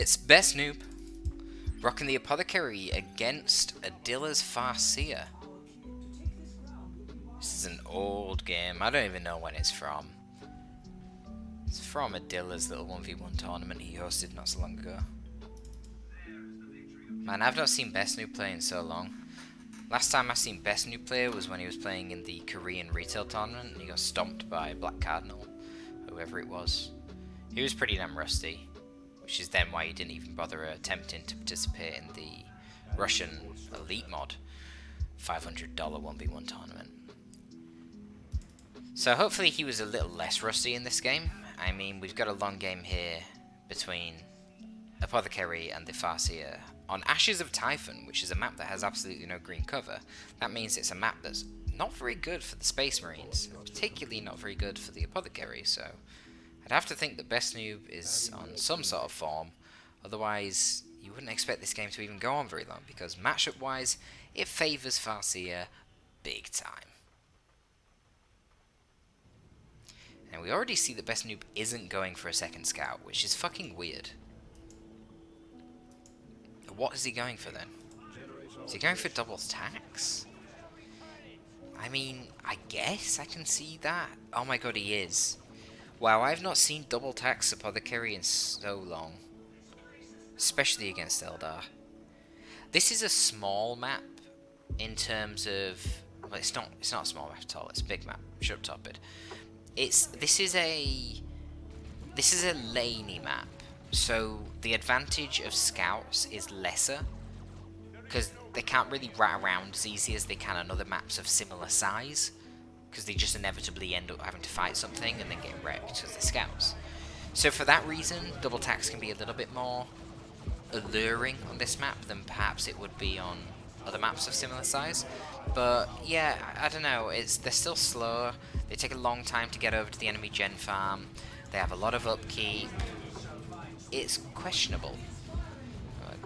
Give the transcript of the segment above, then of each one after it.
It's Bestnoob, rocking the Apothecary against Adila's Farseer. This is an old game, I don't even know when it's from. It's from Adila's little 1v1 tournament he hosted not so long ago. Man, I've not seen Bestnoob play in so long. Last time I seen Bestnoob play was when he was playing in the Korean retail tournament and he got stomped by Black Cardinal, whoever it was. He was pretty damn rusty, which is then why he didn't even bother attempting to participate in the Russian Elite mod $500 1v1 tournament. So hopefully he was a little less rusty in this game. I mean, we've got a long game here between Apothecary and the Farseer on Ashes of Typhon, which is a map that has absolutely no green cover. That means it's a map that's not very good for the Space Marines, particularly not very good for the Apothecary, so I'd have to think that Bestnoob is on some sort of form, otherwise you wouldn't expect this game to even go on very long, because matchup wise, it favours Farseer big time. And we already see that Bestnoob isn't going for a second scout, which is fucking weird. What is he going for then? Is he going for double tax? I mean, I guess I can see that. Oh my god, he is. Wow, I've not seen double tax Apothecary in so long. Especially against Eldar. This is a small map in terms of... Well, it's not a small map at all, it's a big map. Shut up, Torpid. This is a laney map. So the advantage of scouts is lesser, because they can't really rat around as easy as they can on other maps of similar size, because they just inevitably end up having to fight something and then get wrecked because they're scouts. So for that reason, double tax can be a little bit more alluring on this map than perhaps it would be on other maps of similar size. But yeah, I don't know, they're still slow, they take a long time to get over to the enemy gen farm, they have a lot of upkeep. It's questionable.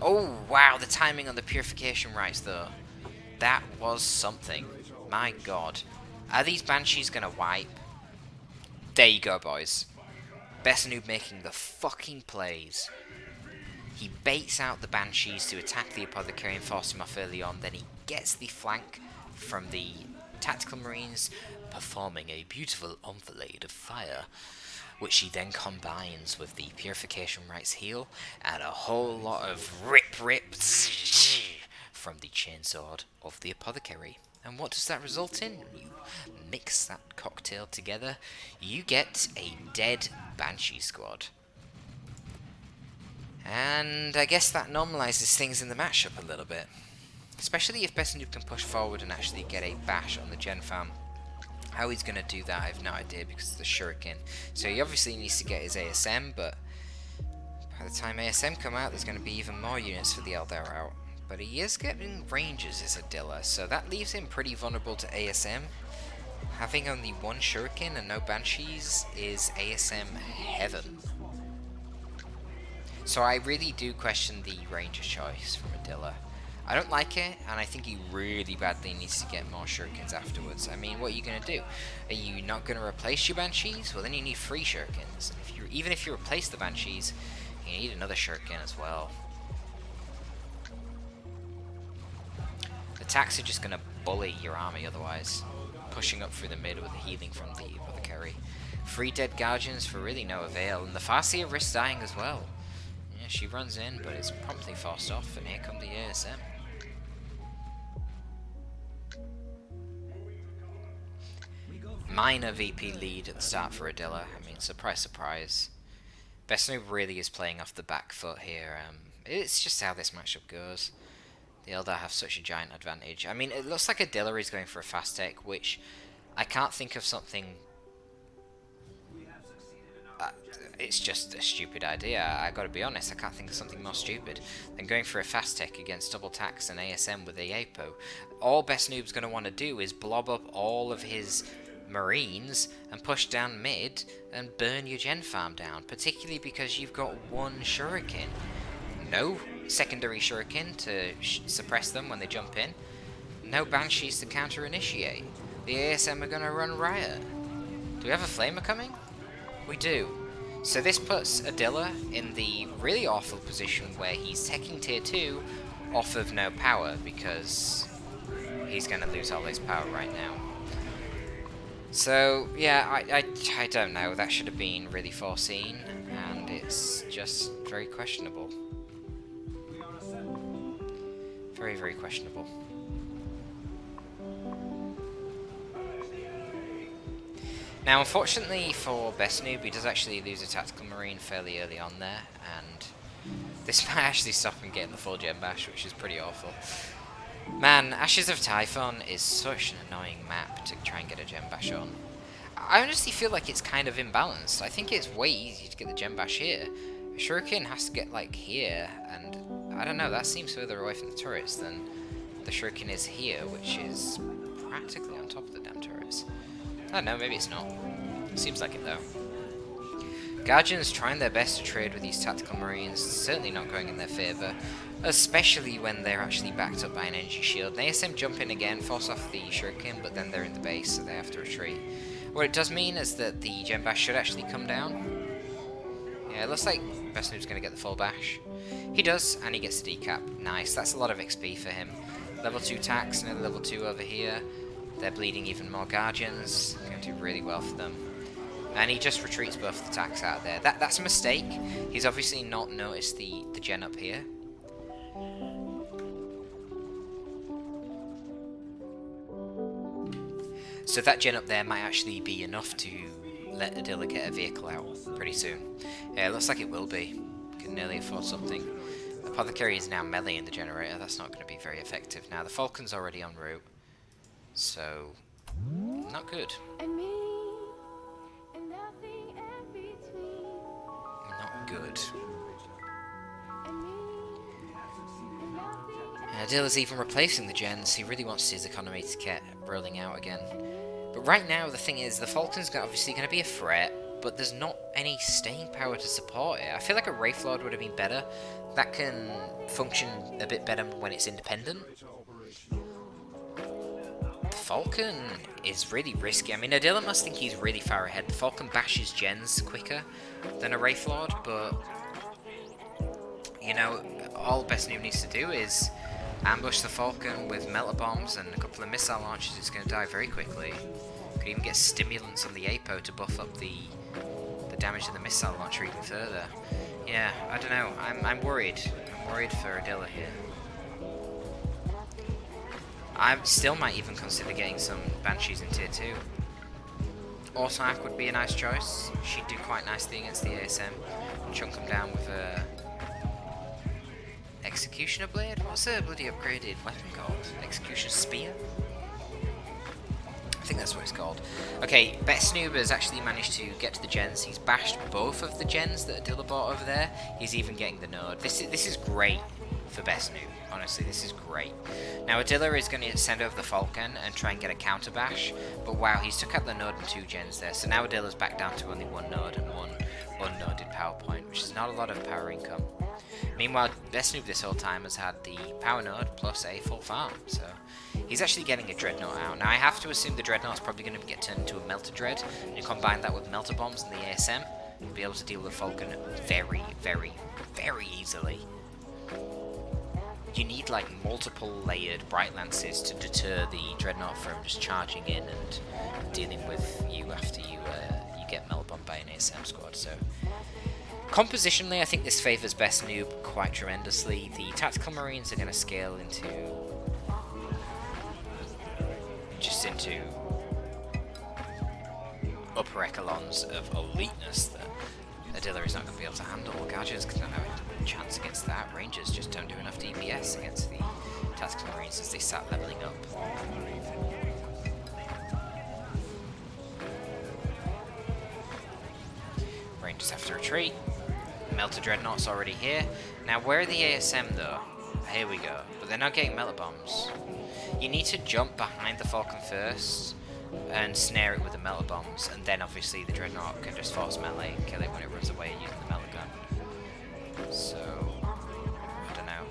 Oh wow, the timing on the purification rites though. That was something. My god. Are these Banshees gonna wipe? There you go, boys. Bestnoob making the fucking plays. He baits out the Banshees to attack the Apothecary and force him off early on, then he gets the flank from the Tactical Marines, performing a beautiful enfilade of fire, which he then combines with the Purification Rites heal and a whole lot of rip from the chainsword of the Apothecary. And what does that result in? You mix that cocktail together, you get a dead Banshee squad. And I guess that normalizes things in the matchup a little bit. Especially if Bestnoob can push forward and actually get a bash on the gen farm. How he's going to do that, I have no idea because of the shuriken. So he obviously needs to get his ASM, but by the time ASM come out, there's going to be even more units for the Eldar out. But he is getting ranges as Adila, so that leaves him pretty vulnerable to ASM. Having only one shuriken and no Banshees is ASM heaven. So I really do question the Ranger choice from Adila. I don't like it, and I think he really badly needs to get more shurikens afterwards. I mean, what are you going to do? Are you not going to replace your Banshees? Well, then you need 3 shurikens. And even if you replace the Banshees, you need another shuriken as well. The attacks are just going to bully your army otherwise, pushing up through the mid with the healing from the Apothecary. 3 dead Guardians for really no avail, and the Farseer risks dying as well. Yeah, she runs in, but it's promptly forced off, and here come the ASM. Minor VP lead at the start for Adila. I mean, surprise, surprise. Bestnoob really is playing off the back foot here. It's just how this matchup goes. The Eldar have such a giant advantage. I mean, it looks like Adila is going for a fast tech, which I can't think of something... it's just a stupid idea. I gotta be honest, I can't think of something more stupid than going for a fast tech against double tax and ASM with the APO. All Bestnoob's gonna want to do is blob up all of his Marines and push down mid and burn your gen farm down, particularly because you've got one shuriken. No secondary shuriken to suppress them when they jump in. No Banshees to counter initiate. The ASM are gonna run riot. Do we have a flamer coming? We do. So this puts Adila in the really awful position where he's taking tier 2 off of no power, because he's going to lose all his power right now. So, yeah, I don't know. That should have been really foreseen, and it's just very questionable. Very, very questionable. Now, unfortunately for Bestnoob, he does actually lose a Tactical Marine fairly early on there, and this might actually stop him getting the full Gem Bash, which is pretty awful. Man, Ashes of Typhon is such an annoying map to try and get a Gem Bash on. I honestly feel like it's kind of imbalanced. I think it's way easier to get the Gem Bash here. Shuriken has to get, like, here, and I don't know, that seems further away from the turrets than the Shuriken is here, which is practically on top of the damn turrets. I don't know, maybe it's not. Seems like it, though. Guardians trying their best to trade with these Tactical Marines, certainly not going in their favour, especially when they're actually backed up by an energy shield. And ASM jump in again, force off the Shuriken, but then they're in the base, so they have to retreat. What it does mean is that the Gem Bash should actually come down. Yeah, it looks like Bestnoob's going to get the full bash. He does, and he gets the decap. Nice, that's a lot of XP for him. Level 2 tax, another level 2 over here. They're bleeding even more Guardians. Going to do really well for them. And he just retreats both the attacks out there. That's a mistake. He's obviously not noticed the gen up here. So that gen up there might actually be enough to let Adila get a vehicle out pretty soon. Yeah, it looks like it will be. Can nearly afford something. Apothecary is now melee in the generator. That's not going to be very effective. Now the Falcon's already en route. So, not good. Not good. Adila's even replacing the gens. He really wants his economy to get rolling out again. But right now, the thing is, the Falcon's obviously going to be a threat, but there's not any staying power to support it. I feel like a Wraith Lord would have been better. That can function a bit better when it's independent. The Falcon is really risky. I mean, Adila must think he's really far ahead. The Falcon bashes gens quicker than a Wraith Lord, but you know, all Bestnoob needs to do is ambush the Falcon with melter bombs and a couple of missile launches. It's going to die very quickly. Could even get stimulants on the APO to buff up the damage of the missile launcher even further. Yeah, I don't know. I'm worried. I'm worried for Adila here. I still might even consider getting some Banshees in tier 2. Autark would be a nice choice. She'd do quite nicely against the ASM. Chunk them down with a Executioner Blade? What's a bloody upgraded weapon called? Execution Spear? I think that's what it's called. Okay, Bestnoob has actually managed to get to the gens. He's bashed both of the gens that Adila bought over there. He's even getting the node. This is great for Bestnoob. Honestly, this is great. Now, Adila is going to send over the Falcon and try and get a counter bash. But wow, he's took out the node and 2 gens there. So now Adila's back down to only 1 node and 1 unnoded power point, which is not a lot of power income. Meanwhile, Bestnoob this whole time has had the power node plus a full farm, so he's actually getting a Dreadnought out. Now I have to assume the Dreadnought's probably going to get turned into a Melter Dread, and you combine that with Melter Bombs and the ASM, you'll be able to deal with Falcon very, very, very easily. You need like multiple layered Bright Lances to deter the Dreadnought from just charging in and dealing with you after you get Melter Bombed by an ASM squad, so compositionally, I think this favours Bestnoob quite tremendously. The Tactical Marines are going to scale into upper echelons of eliteness that Adila is not going to be able to handle. Guardians don't have a chance against that. Rangers just don't do enough DPS against the Tactical Marines as they start levelling up. Rangers have to retreat. Melter Dreadnought's already here. Now, where are the ASM though? Here we go. But they're not getting Melter Bombs. You need to jump behind the Falcon first and snare it with the Melter Bombs, and then obviously the Dreadnought can just force melee and kill it when it runs away using the Melter Gun. So, I don't know.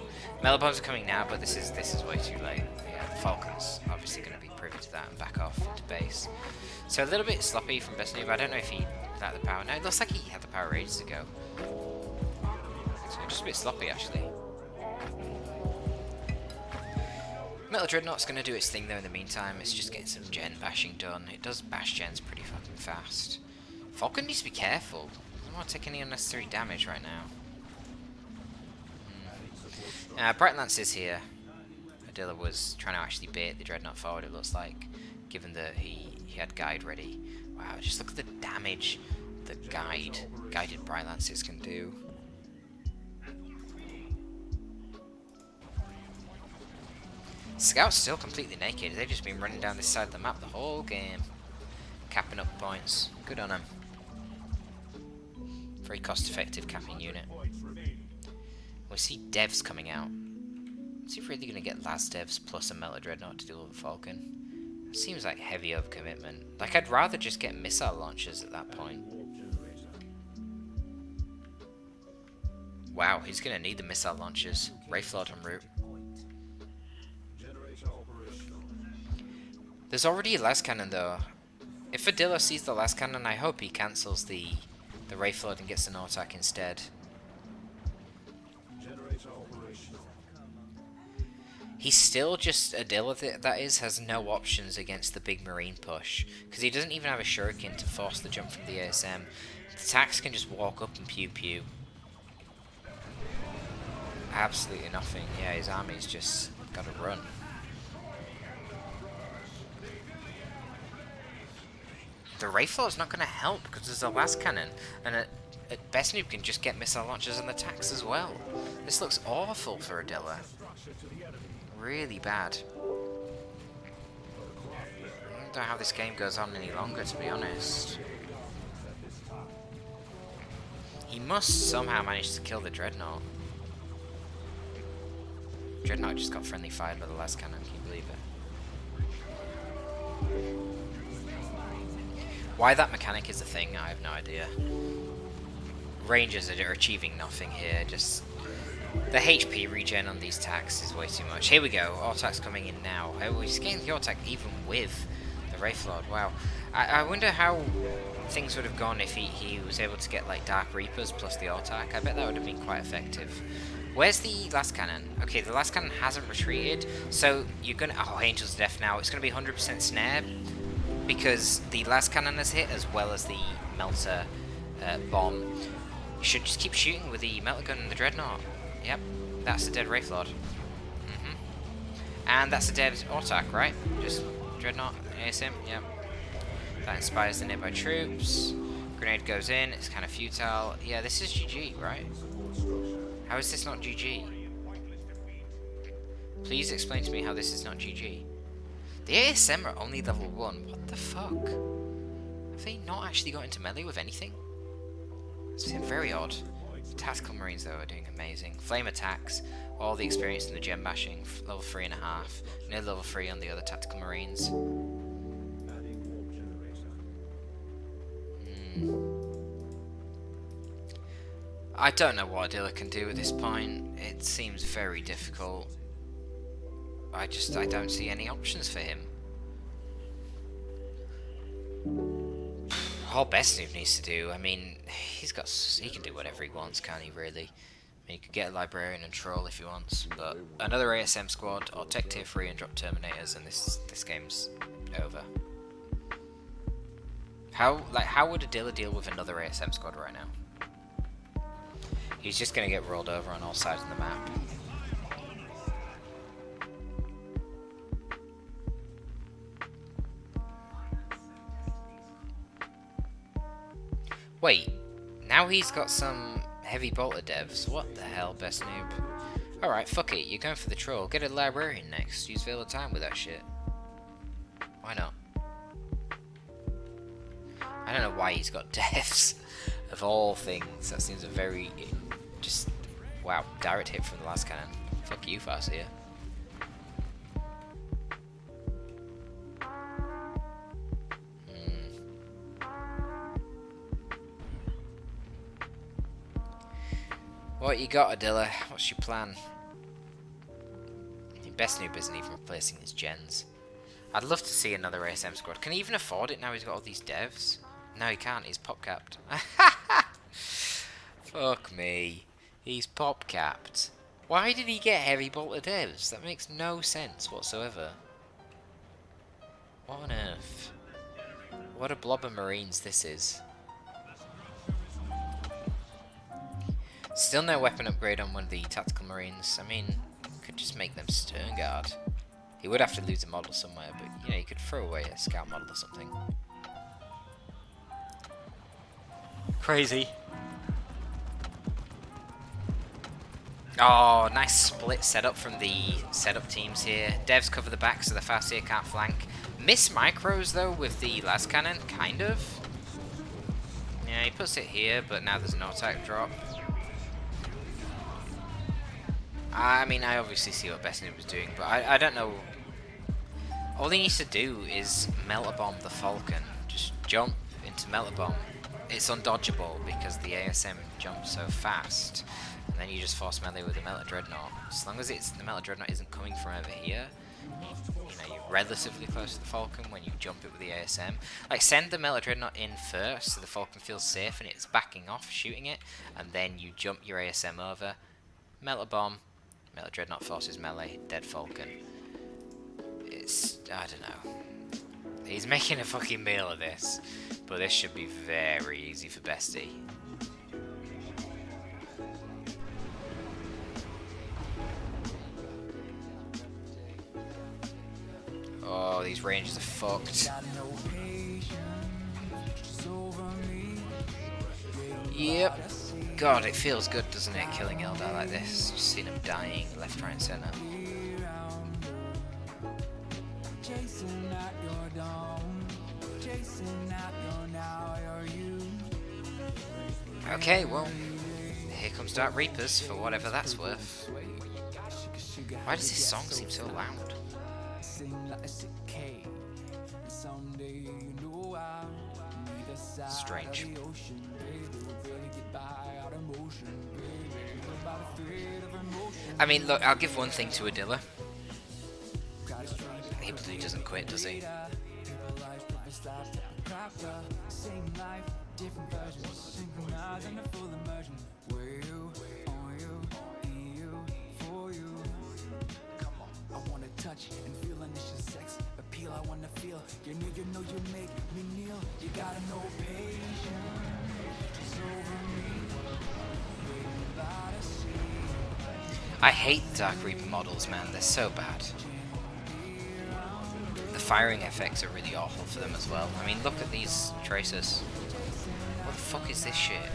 Melter Bombs are coming now, but this is way too late. Yeah, the Falcon's obviously going to be privy to that and back off into base. So a little bit sloppy from Bestnoob. I don't know if he without the power. No, it looks like he had the power ages ago. So just a bit sloppy, actually. Metal Dreadnought's going to do its thing though in the meantime. It's just getting some gen bashing done. It does bash gens pretty fucking fast. Falcon needs to be careful. I don't want to take any unnecessary damage right now. Bright Lance is here. Adila was trying to actually bait the Dreadnought forward, it looks like, given that he had Guide ready. Wow, just look at the damage the guided Bright Lances can do. Scout's still completely naked. They've just been running down this side of the map the whole game. Capping up points. Good on them. Very cost-effective capping unit. We see devs coming out. Is he really going to get last devs plus a Metal Dreadnought to deal with a Falcon? That seems like heavy overcommitment. Like, I'd rather just get missile launchers at that point. Wow, he's going to need the missile launchers. Wraithlord en route. There's already a last cannon though. If Adila sees the last cannon, I hope he cancels the Wraithlord and gets an attack instead. He's still just Adila, that is, has no options against the big marine push. Because he doesn't even have a shuriken to force the jump from the ASM. The Tax can just walk up and pew pew. Absolutely nothing. Yeah, his army's just gotta run. The Wraithlord's not going to help because there's a last cannon, and at Bestnoob can just get missile launchers and attacks as well. This looks awful for Adila. Really bad. I don't know how this game goes on any longer, to be honest. He must somehow manage to kill the Dreadnought. Dreadnought just got friendly fired by the last cannon, can you believe it? Why that mechanic is a thing, I have no idea. Rangers are achieving nothing here, just... The HP regen on these attacks is way too much. Here we go, Autark's coming in now. Oh, he's getting the Autark even with the Wraithlord, wow. I wonder how things would have gone if he was able to get like Dark Reapers plus the Autark. I bet that would have been quite effective. Where's the last cannon? Okay, the last cannon hasn't retreated, so you're gonna... Oh, Angel's Death now. It's gonna be 100% snare, because the last cannon has hit as well as the melter bomb. You should just keep shooting with the melter gun and the Dreadnought. Yep, that's a dead Wraithlord. And that's a dead Autark, right? Just Dreadnought, ASM, yep. That inspires the nearby troops. Grenade goes in, it's kind of futile. Yeah, this is GG, right? How is this not GG? Please explain to me how this is not GG. The ASM are only level 1. What the fuck? Have they not actually got into melee with anything? It's very odd. Tactical Marines, though, are doing amazing. Flame attacks, all the experience in the gem bashing, level 3.5. Near level 3 on the other Tactical Marines. I don't know what Adila can do at this point. It seems very difficult. I don't see any options for him. All Bestnoob needs to do, I mean, he can do whatever he wants, can't he, really? I mean, he could get a Librarian and Troll if he wants, but another ASM squad, or Tech Tier 3 and drop Terminators, and this game's over. How would Adila deal with another ASM squad right now? He's just gonna get rolled over on all sides of the map. Wait, now he's got some heavy bolter devs. What the hell, Bestnoob? Alright, fuck it, you're going for the troll. Get a Librarian next. Use Veil of Time with that shit. Why not? I don't know why he's got devs. Of all things, that seems a very... just... wow, direct hit from the last cannon. Fuck you, Farseer. What you got, Adila? What's your plan? Bestnoob isn't even replacing his gens. I'd love to see another ASM squad. Can he even afford it now he's got all these devs? No, he can't. He's pop capped. Fuck me. He's pop capped. Why did he get heavy bolter devs? That makes no sense whatsoever. What on earth? What a blob of marines this is. Still no weapon upgrade on one of the tactical marines. I mean, could just make them stern guard. He would have to lose a model somewhere, but you know, you could throw away a scout model or something. Crazy. Oh, nice split setup from the setup teams here. Devs cover the back so the fast here can't flank. Miss micros though with the las cannon, kind of. Yeah, he puts it here, but now there's no attack drop. I mean, I obviously see what Bestnoob was doing, but I don't know. All he needs to do is melt a bomb the Falcon. Just jump into melt a bomb. It's undodgeable because the ASM jumps so fast. And then you just force melee with the Melta Dreadnought. As long as the Melta Dreadnought isn't coming from over here, you know, you're relatively close to the Falcon when you jump it with the ASM. Like, send the Melta Dreadnought in first so the Falcon feels safe and it's backing off, shooting it, and then you jump your ASM over, Melta Bomb, Melta Dreadnought forces melee, dead Falcon. It's, I don't know. He's making a fucking meal of this, but this should be very easy for Bestie. Oh, these ranges are fucked. Yep. God, it feels good, doesn't it, killing Eldar like this? Just seeing him dying left, right, and centre. Okay, well, here comes Dark Reapers for whatever that's worth. Why does this song seem so loud? Strange. I mean, look, I'll give one thing to Adila. He doesn't quit, does he? Touch and feel initial sex appeal. I wanna feel you know you make me kneel. You gotta know patience over me. I hate Dark Reaper models, man. They're so bad. The firing effects are really awful for them as well. I mean, look at these tracers. What the fuck is this shit?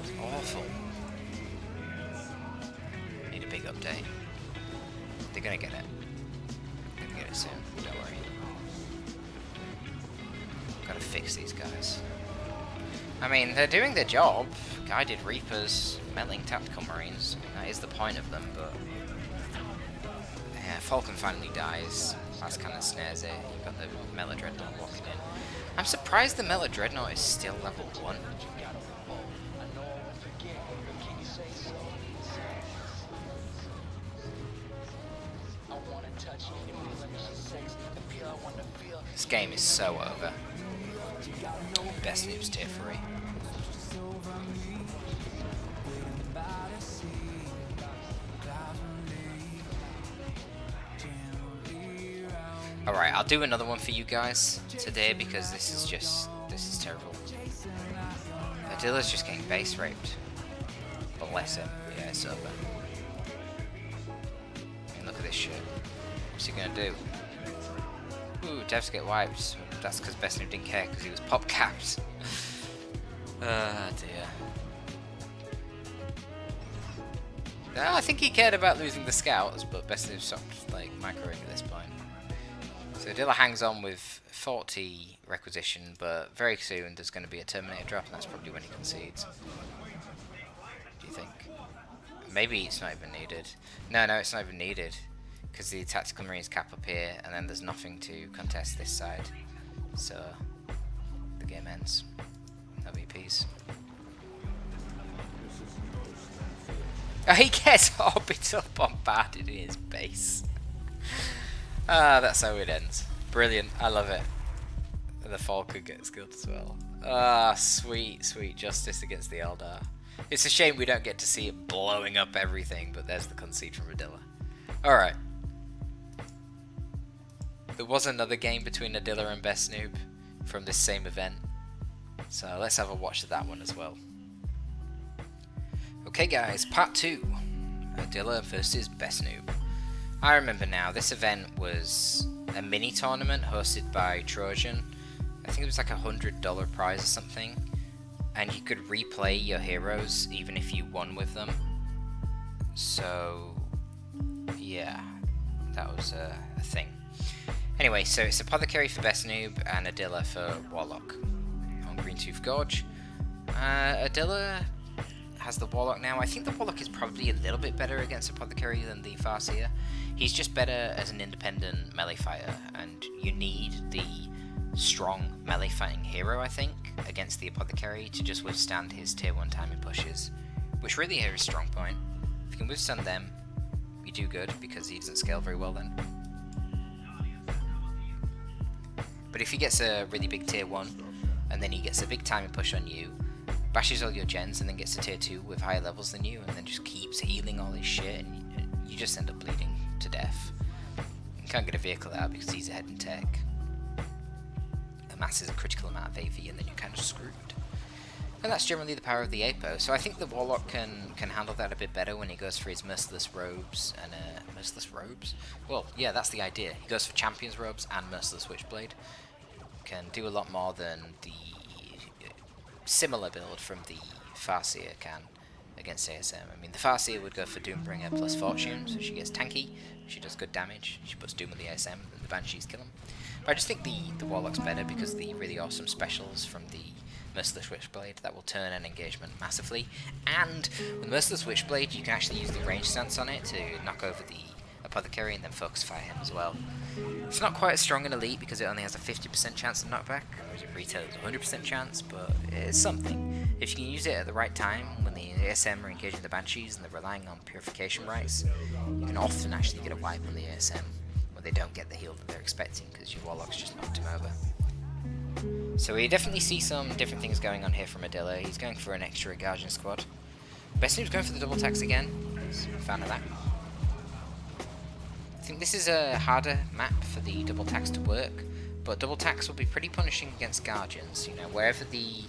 It's awful. Need a big update. They're gonna get it. They're gonna get it soon, don't worry. Gotta fix these guys. I mean, they're doing their job. Guided Reapers, meddling tactical marines. That is the point of them, but... yeah, Falcon finally dies. That's kind of snares it. You've got the Melta Dreadnought walking in. I'm surprised the Melta Dreadnought is still level 1. This game is so over. Bestnoob's tier 3. Alright, I'll do another one for you guys today because this is terrible. Adila's just getting base raped. But bless him. Yeah, it's over. And look at this shit. What's he gonna do? Ooh, devs get wiped. That's because Bestnoob didn't care because he was pop capped. Ah, dear. I think he cared about losing the scouts, but Bestnoob stopped like microing at this point. So Adila hangs on with 40 requisition, but very soon there's going to be a Terminator drop, and that's probably when he concedes. Do you think? Maybe it's not even needed. No, it's not even needed. Because the tactical marines cap up here, and then there's nothing to contest this side. So, the game ends. No VPs. Oh, he gets orbital bombarded in his base. Ah, that's how it ends. Brilliant, I love it. And the Falcon gets killed as well. Ah, sweet, sweet justice against the Eldar. It's a shame we don't get to see it blowing up everything, but there's the concede from Adila. Alright. There was another game between Adila and Bestnoob from this same event. So let's have a watch of that one as well. Okay guys, part 2. Adila versus Bestnoob. I remember now, this event was a mini tournament hosted by Trojan. I think it was like $100 prize or something, and you could replay your heroes even if you won with them. So yeah, that was a thing. Anyway, so it's Apothecary for Bestnoob and Adila for Warlock on Greentooth Gorge. Adila has the Warlock now. I think the Warlock is probably a little bit better against Apothecary than the Farseer. He's just better as an independent melee fighter, and you need the strong melee fighting hero, I think, against the Apothecary to just withstand his tier 1 timing pushes, which really are his strong point. If you can withstand them, you do good, because he doesn't scale very well then. But if he gets a really big tier 1, and then he gets a big timing push on you, bashes all your gens, and then gets to tier 2 with higher levels than you, and then just keeps healing all his shit, and you just end up bleeding to death. You can't get a vehicle out because he's ahead in tech. Amasses a critical amount of AV, and then you're kind of screwed. And that's generally the power of the APO, so I think the Warlock can handle that a bit better when he goes for his Merciless Robes and Merciless Robes? Well, yeah, that's the idea. He goes for Champion's Robes and Merciless Switchblade. Can do a lot more than the similar build from the Farseer can against ASM. I mean, the Farseer would go for Doombringer plus Fortune, so she gets tanky, she does good damage, she puts Doom on the ASM, and the Banshees kill him. But I just think the Warlock's better because of the really awesome specials from the Merciless Switchblade that will turn an engagement massively. And with Merciless Switchblade, you can actually use the range stance on it to knock over the Apothecary and then focus fire him as well. It's not quite as strong in Elite because it only has a 50% chance of knockback, whereas in Retail it's a 100% chance, but it's something. If you can use it at the right time, when the ASM are engaging the Banshees and they're relying on Purification Rites, you can often actually get a wipe on the ASM when they don't get the heal that they're expecting because your Warlock's just knocked him over. So we definitely see some different things going on here from Adila. He's going for an extra Guardian squad. Bestnoob's going for the double tax again. I'm a fan of that. I think this is a harder map for the double tax to work, but double tax will be pretty punishing against Guardians. You know, wherever the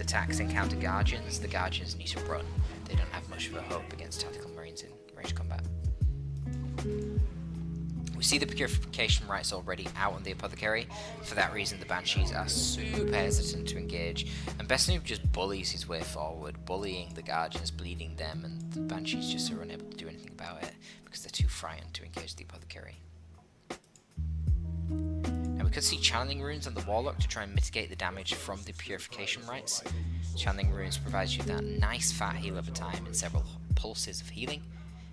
tax encounter Guardians, the Guardians need to run. They don't have much of a hope against Tactical Marines in range combat. We see the Purification Rites already out on the Apothecary. For that reason, the Banshees are super hesitant to engage, and Bestnoob just bullies his way forward, bullying the Guardians, bleeding them, and the Banshees just are unable to do anything about it because they're too frightened to engage the Apothecary. Now we could see Channeling Runes on the Warlock to try and mitigate the damage from the Purification Rites. Channeling Runes provides you that nice fat heal over time and several pulses of healing.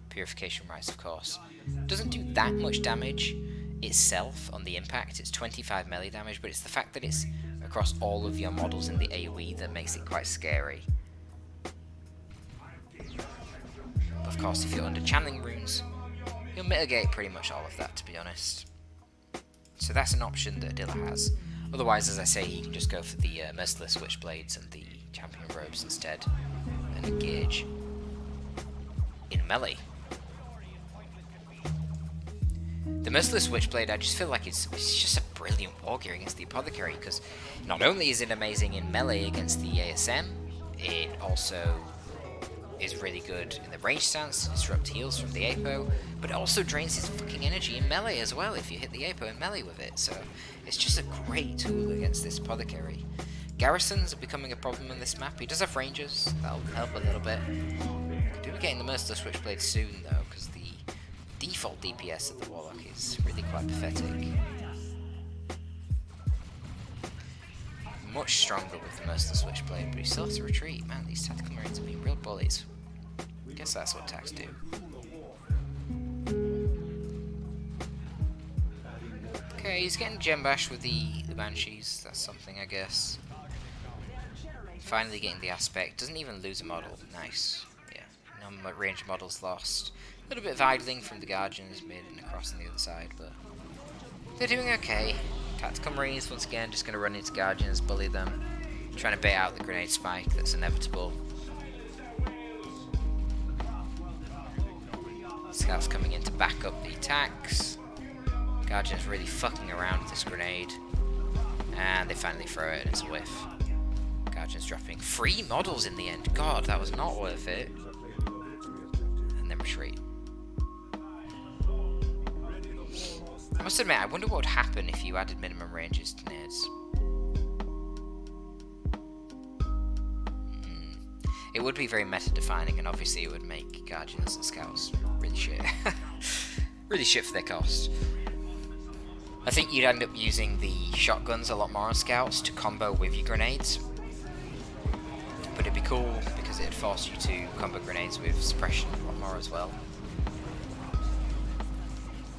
Purification Rites, of course, doesn't do that much damage itself on the impact. It's 25 melee damage, but it's the fact that it's across all of your models in the AoE that makes it quite scary. Of course, if you're under Channeling Runes, you'll mitigate pretty much all of that, to be honest. So that's an option that Adila has. Otherwise, as I say, he can just go for the Merciless Switchblades and the Champion Robes instead, and engage in melee. The Merciless Switchblade, I just feel like it's just a brilliant war gear against the Apothecary, because not only is it amazing in melee against the ASM, it also is really good in the range stance, disrupt heals from the APO, but it also drains his fucking energy in melee as well if you hit the APO in melee with it, so it's just a great tool against this Apothecary. Garrisons are becoming a problem in this map. He does have Rangers, that'll help a little bit. Could be getting the Merciless Switchblade soon though, because the default DPS of the Warlock is really quite pathetic. Much stronger with the Merciless Switchblade, but he still has to retreat. Man, these Tactical Marines have been real bullies. I guess that's what tax do. Okay, he's getting Gembash with the Banshees. That's something, I guess. Finally getting the Aspect. Doesn't even lose a model. Nice. Yeah, no range models lost. A little bit of idling from the Guardians mid and across on the other side, but they're doing okay. Tactical Marines, once again, just going to run into Guardians, bully them. Trying to bait out the grenade spike, that's inevitable. Scouts coming in to back up the attacks. Guardians really fucking around with this grenade. And they finally throw it and it's a whiff. Guardians dropping 3 models in the end. God, that was not worth it. And then retreat. I must admit, I wonder what would happen if you added minimum ranges to nades. It would be very meta-defining, and obviously it would make Guardians and Scouts really shit. Really shit for their cost. I think you'd end up using the shotguns a lot more on Scouts to combo with your grenades. But it'd be cool because it'd force you to combo grenades with suppression a lot more as well.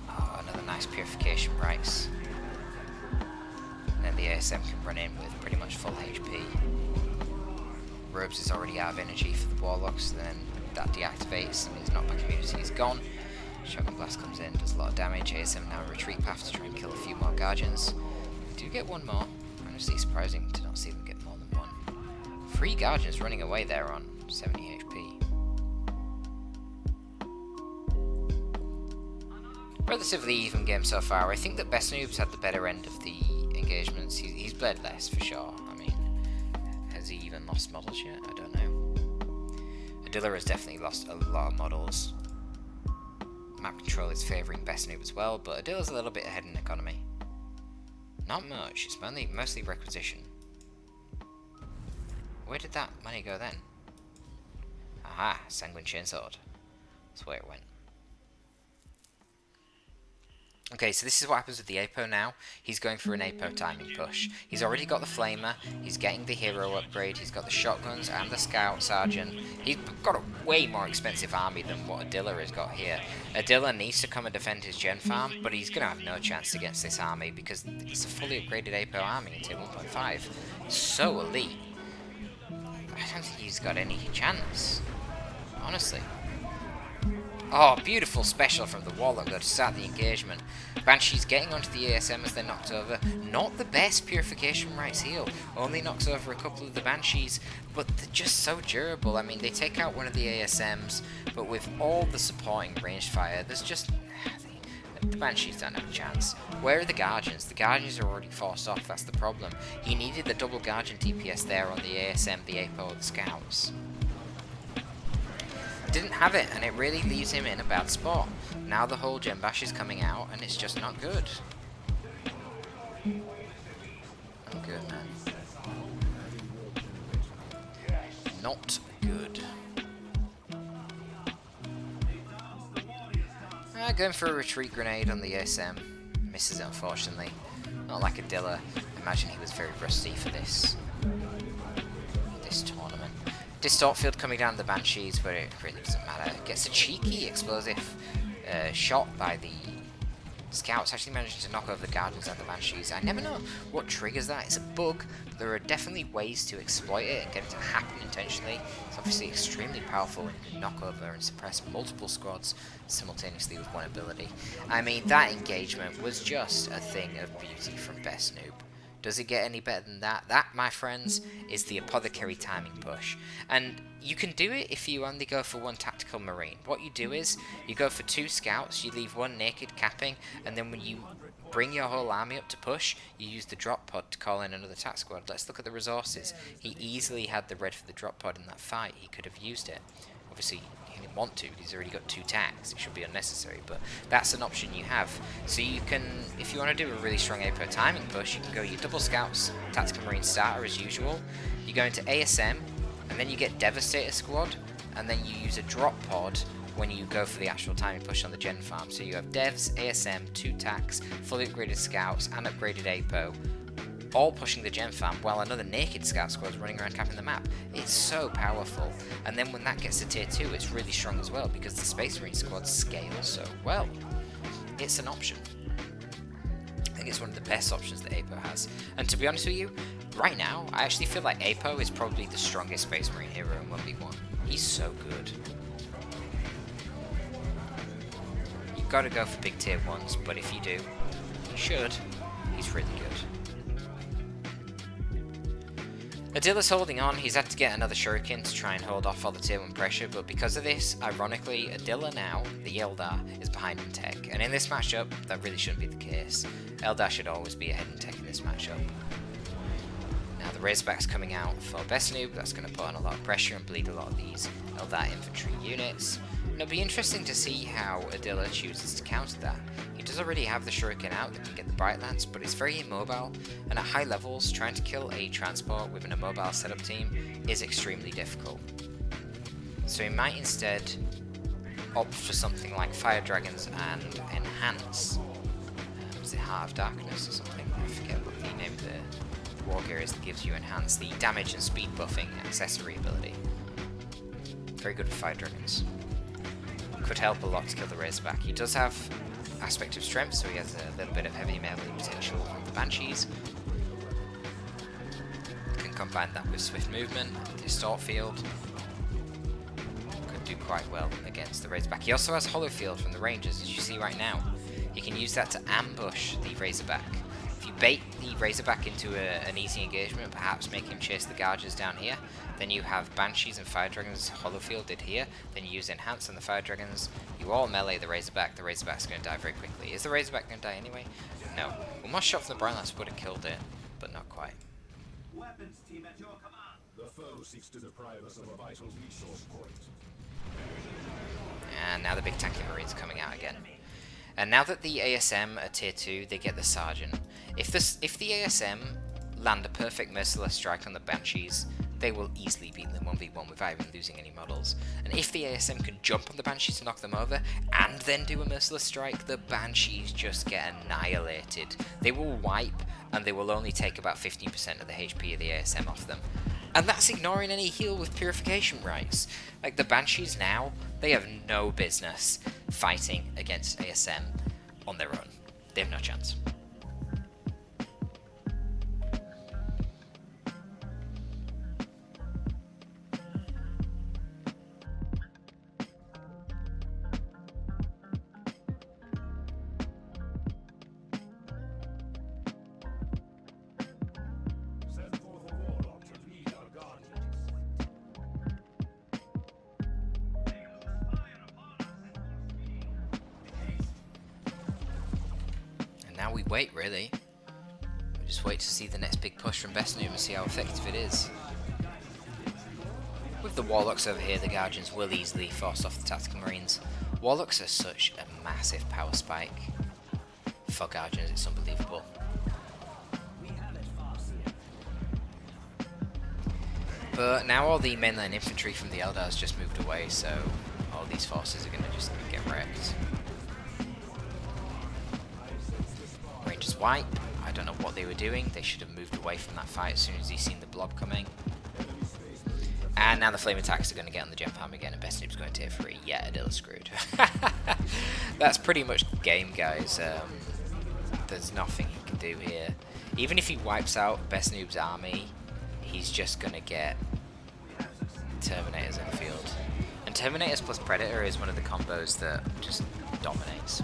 Oh, another nice purification rice. And then the ASM can run in with pretty much full HP. Robes is already out of energy for the Warlocks, then that deactivates and his knockback immunity is gone. Shotgun Blast comes in, does a lot of damage. ASM now retreat path to try and kill a few more Guardians. We do get one more. Honestly surprising to not see them get more than one. 3 Guardians running away there on 70 HP. Relatively even game so far. I think that Bestnoob's had the better end of the engagements. He's bled less for sure. Has he even lost models yet? I don't know. Adila has definitely lost a lot of models. Map control is favouring Bestnoob as well, but Adila's a little bit ahead in economy. Not much, it's mostly requisition. Where did that money go then? Aha, Sanguine Chainsword. That's where it went. Okay, so this is what happens with the APO now. He's going for an APO timing push. He's already got the Flamer, he's getting the hero upgrade, he's got the shotguns and the Scout Sergeant. He's got a way more expensive army than what Adila has got here. Adila needs to come and defend his gen farm, but he's going to have no chance against this army because it's a fully upgraded APO army in tier 1.5. So elite. I don't think he's got any chance, honestly. Oh, beautiful special from the Warlock though to start the engagement. Banshee's getting onto the ASM as they're knocked over. Not the best Purification Rites heal. Only knocks over a couple of the Banshees, but they're just so durable. I mean, they take out one of the ASMs, but with all the supporting ranged fire, there's just... The Banshees don't have a chance. Where are the Guardians? The Guardians are already forced off, that's the problem. He needed the double Guardian DPS there on the ASM, the APO, the Scouts. Didn't have it, and it really leaves him in a bad spot. Now the whole Gem Bash is coming out, and it's just not good. Not good, man. Not good. Going for a retreat grenade on the ASM. Misses it, unfortunately. Not like Adila. Imagine he was very rusty for this tournament. Distort field coming down the Banshees, but it really doesn't matter. Gets a cheeky explosive shot by the Scouts. Actually managing to knock over the Guardians and the Banshees. I never know what triggers that. It's a bug, but there are definitely ways to exploit it and get it to happen intentionally. It's obviously extremely powerful when you can knock over and suppress multiple squads simultaneously with one ability. I mean, that engagement was just a thing of beauty from Bestnoob. Does it get any better than that? That, my friends, is the Apothecary timing push. And you can do it if you only go for one tactical marine. What you do is, you go for 2 scouts, you leave 1 naked capping, and then when you bring your whole army up to push, you use the drop pod to call in another tac squad. Let's look at the resources. He easily had the red for the drop pod in that fight. He could have used it. Obviously, he didn't want to, because he's already got 2 tags. It should be unnecessary, but that's an option you have. So you can, if you want to do a really strong APO timing push, you can go your double scouts, tactical marine starter as usual. You go into ASM, and then you get Devastator squad, and then you use a drop pod when you go for the actual timing push on the gen farm. So you have devs, ASM, 2 tacs, fully upgraded scouts, and upgraded APO, all pushing the gen farm, while another naked scout squad is running around capping the map. It's so powerful. And then when that gets to tier 2, it's really strong as well, because the Space Marine squads scale so well. It's an option. I think it's one of the best options that APO has. And to be honest with you, right now, I actually feel like APO is probably the strongest Space Marine hero in 1v1. He's so good. You've got to go for big tier 1s, but if you do, you should. He's really good. Adila's holding on. He's had to get another shuriken to try and hold off all the tier 1 pressure, but because of this, ironically, Adila now, the Eldar, is behind in tech. And in this matchup, that really shouldn't be the case. Eldar should always be ahead in tech in this matchup. Now the Razorback's coming out for Bestnoob. That's going to put on a lot of pressure and bleed a lot of these Eldar infantry units. And it'll be interesting to see how Adila chooses to counter that. He does already have the shuriken out that can get the Bright Lance, but it's very immobile, and at high levels, trying to kill a transport with an immobile setup team is extremely difficult. So he might instead opt for something like Fire Dragons and Enhance. Was it Heart of Darkness or something? I forget what the name of the war gear is that gives you Enhance, the damage and speed buffing accessory ability. Very good for Fire Dragons. Could help a lot to kill the Razorback. He does have aspect of strength, so he has a little bit of heavy melee potential on the Banshees. Can combine that with swift movement, distort field. Could do quite well against the Razorback. He also has hollow field from the Rangers, as you see right now. He can use that to ambush the Razorback. If you bait the Razorback into an easy engagement, perhaps make him chase the Gargers down here, then you have Banshees and Fire Dragons hollow fielded here, then you use Enhance on the Fire Dragons, you all melee the Razorback is going to die very quickly. Is the Razorback going to die anyway? No. One more shot from the Bright Lance would have killed it, but not quite. Weapons team at your command. The foe seeks to deprive us of a vital resource point. And now the big tanky Marines coming out again. And now that the ASM are tier 2, they get the Sergeant. If the ASM land a perfect Merciless Strike on the Banshees, they will easily beat them 1v1 without even losing any models. And if the ASM can jump on the Banshees to knock them over, and then do a Merciless Strike, the Banshees just get annihilated. They will wipe, and they will only take about 15% of the HP of the ASM off them. And that's ignoring any heal with Purification rights. Like, the Banshees now, they have no business fighting against ASM on their own. They have no chance. Now we wait, really. We just wait to see the next big push from Bestnoob and see how effective it is. With the Warlocks over here, the Guardians will easily force off the Tactical Marines. Warlocks are such a massive power spike for Guardians, it's unbelievable. But now all the mainline infantry from the Eldars just moved away, so all these forces are going to just get wrecked. Rangers wipe. I don't know what they were doing. They should have moved away from that fight as soon as he's seen the blob coming. And now the flame attacks are going to get on the gem farm again, and Bestnoob's going to tier 3. Yeah, Adila's screwed. That's pretty much the game, guys. There's nothing he can do here. Even if he wipes out Bestnoob's army, he's just going to get Terminators in the field. And Terminators plus Predator is one of the combos that just dominates.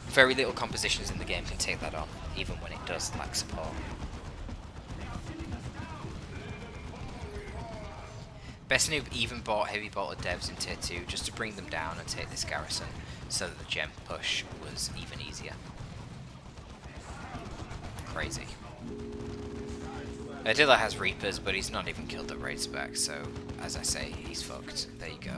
Very little compositions in the game can take that on, even when it does lack support. Bestnoob even bought heavy bolted devs in tier 2 just to bring them down and take this garrison, so that the gem push was even easier. Crazy. Adila has Reapers, but he's not even killed the Razorback, so as I say, he's fucked. There you go.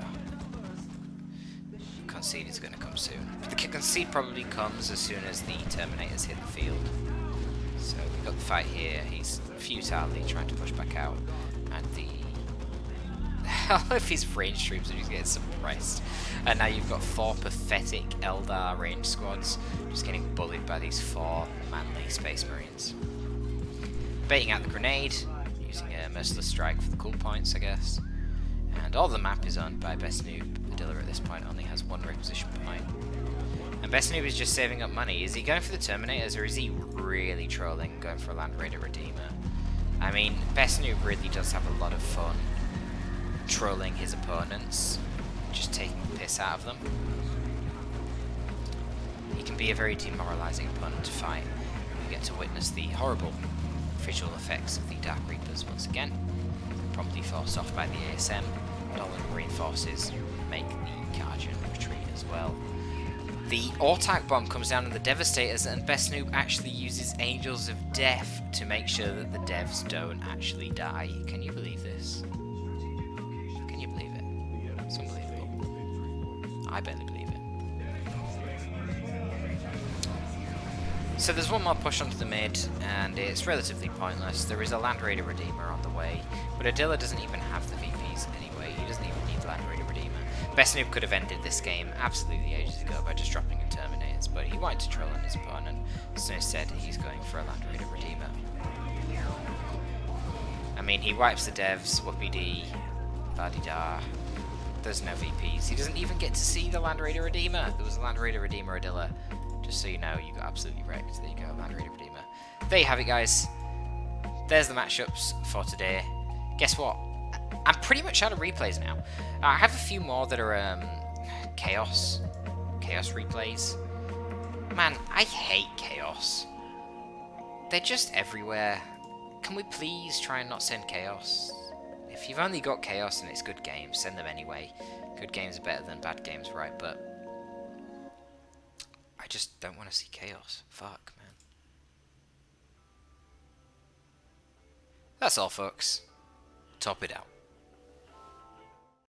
Concede is going to come soon. The concede probably comes as soon as the Terminators hit the field. So we've got the fight here. He's futilely trying to push back out, and the all of his range troops are just getting suppressed. And now you've got 4 pathetic Eldar range squads just getting bullied by these 4 manly Space Marines. Baiting out the grenade, using a Merciless Strike for the cool points, I guess. And all the map is owned by Bestnoob. Adila at this point only has 1 requisition point. And Bestnoob is just saving up money. Is he going for the Terminators, or is he really trolling, going for a Land Raider Redeemer? I mean, Bestnoob really does have a lot of fun trolling his opponents, just taking the piss out of them. He can be a very demoralising opponent to fight. We get to witness the horrible visual effects of the Dark Reapers once again, promptly forced off by the ASM. Dolan Marine forces make the charge and retreat as well. The Autark bomb comes down on the Devastators, and Bestnoob actually uses Angels of Death to make sure that the devs don't actually die. Can you believe this? Can you believe it? It's unbelievable. I barely believe it. So there's one more push onto the mid, and it's relatively pointless. There is a Land Raider Redeemer on the way, but Adila doesn't even have the VPs anyway. He doesn't even need the Land Raider Redeemer. Bestnoob could have ended this game absolutely ages ago by just dropping in Terminators, but he wanted to troll on his opponent, so instead he's going for a Land Raider Redeemer. I mean, he wipes the devs, whoopee-dee, la-di-da. There's no VPs. He doesn't even get to see the Land Raider Redeemer. There was a Land Raider Redeemer Adila. Just so you know, you got absolutely wrecked. There you go, Land Raider Redeemer. There you have it, guys. There's the matchups for today. Guess what? I'm pretty much out of replays now. I have a few more that are Chaos replays. Man, I hate Chaos. They're just everywhere. Can we please try and not send Chaos? If you've only got Chaos and it's good games, send them anyway. Good games are better than bad games, right? But I just don't want to see Chaos. Fuck, man. That's all, folks. Torpid out.